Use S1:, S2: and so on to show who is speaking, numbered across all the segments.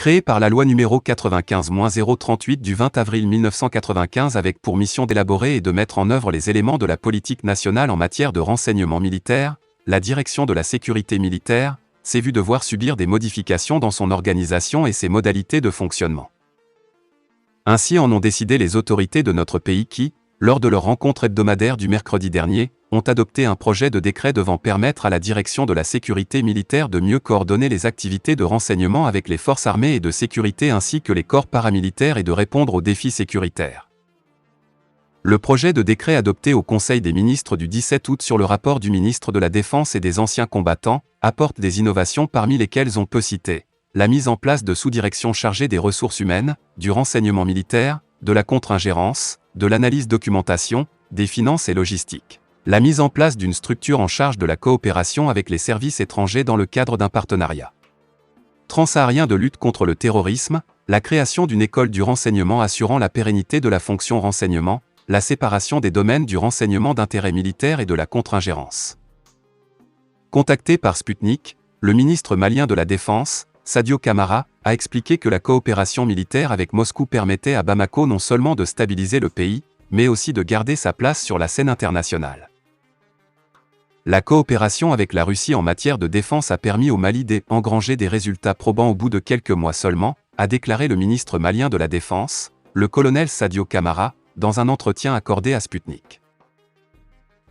S1: Créé par la loi numéro 95-038 du 20 avril 1995 avec pour mission d'élaborer et de mettre en œuvre les éléments de la politique nationale en matière de renseignement militaire, la Direction de la sécurité militaire s'est vue devoir subir des modifications dans son organisation et ses modalités de fonctionnement. Ainsi en ont décidé les autorités de notre pays qui, lors de leur rencontre hebdomadaire du mercredi dernier, ont adopté un projet de décret devant permettre à la Direction de la sécurité militaire de mieux coordonner les activités de renseignement avec les forces armées et de sécurité ainsi que les corps paramilitaires et de répondre aux défis sécuritaires. Le projet de décret adopté au Conseil des ministres du 17 août sur le rapport du ministre de la Défense et des anciens combattants apporte des innovations parmi lesquelles on peut citer la mise en place de sous-directions chargées des ressources humaines, du renseignement militaire, de la contre-ingérence, de l'analyse documentation, des finances et logistique. La mise en place d'une structure en charge de la coopération avec les services étrangers dans le cadre d'un partenariat transsaharien de lutte contre le terrorisme, la création d'une école du renseignement assurant la pérennité de la fonction renseignement, la séparation des domaines du renseignement d'intérêt militaire et de la contre-ingérence. Contacté par Sputnik, le ministre malien de la Défense, Sadio Camara, a expliqué que la coopération militaire avec Moscou permettait à Bamako non seulement de stabiliser le pays, mais aussi de garder sa place sur la scène internationale. La coopération avec la Russie en matière de défense a permis au Mali d'engranger des résultats probants au bout de quelques mois seulement, a déclaré le ministre malien de la Défense, le colonel Sadio Camara, dans un entretien accordé à Sputnik.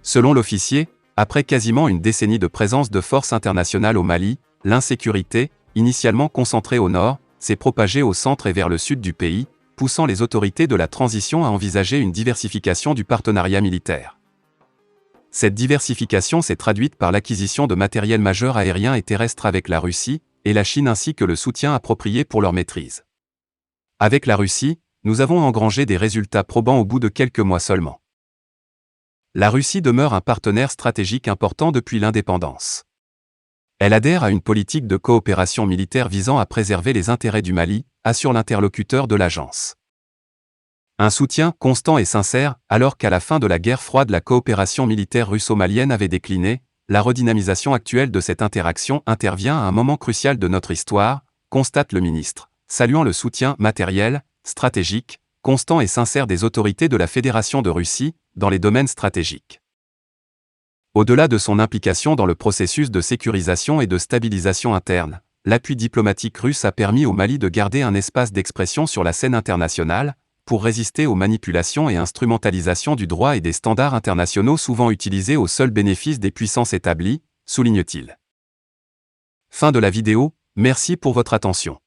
S1: Selon l'officier, après quasiment une décennie de présence de forces internationales au Mali, l'insécurité, initialement concentrée au nord, s'est propagée au centre et vers le sud du pays, poussant les autorités de la transition à envisager une diversification du partenariat militaire. Cette diversification s'est traduite par l'acquisition de matériel majeur aérien et terrestre avec la Russie et la Chine ainsi que le soutien approprié pour leur maîtrise. Avec la Russie, nous avons engrangé des résultats probants au bout de quelques mois seulement. La Russie demeure un partenaire stratégique important depuis l'indépendance. Elle adhère à une politique de coopération militaire visant à préserver les intérêts du Mali, assure l'interlocuteur de l'agence. Un soutien constant et sincère, alors qu'à la fin de la guerre froide la coopération militaire russo-malienne avait décliné, la redynamisation actuelle de cette interaction intervient à un moment crucial de notre histoire, constate le ministre, saluant le soutien matériel, stratégique, constant et sincère des autorités de la Fédération de Russie, dans les domaines stratégiques. Au-delà de son implication dans le processus de sécurisation et de stabilisation interne, l'appui diplomatique russe a permis au Mali de garder un espace d'expression sur la scène internationale, pour résister aux manipulations et instrumentalisations du droit et des standards internationaux souvent utilisés au seul bénéfice des puissances établies, souligne-t-il. Fin de la vidéo, merci pour votre attention.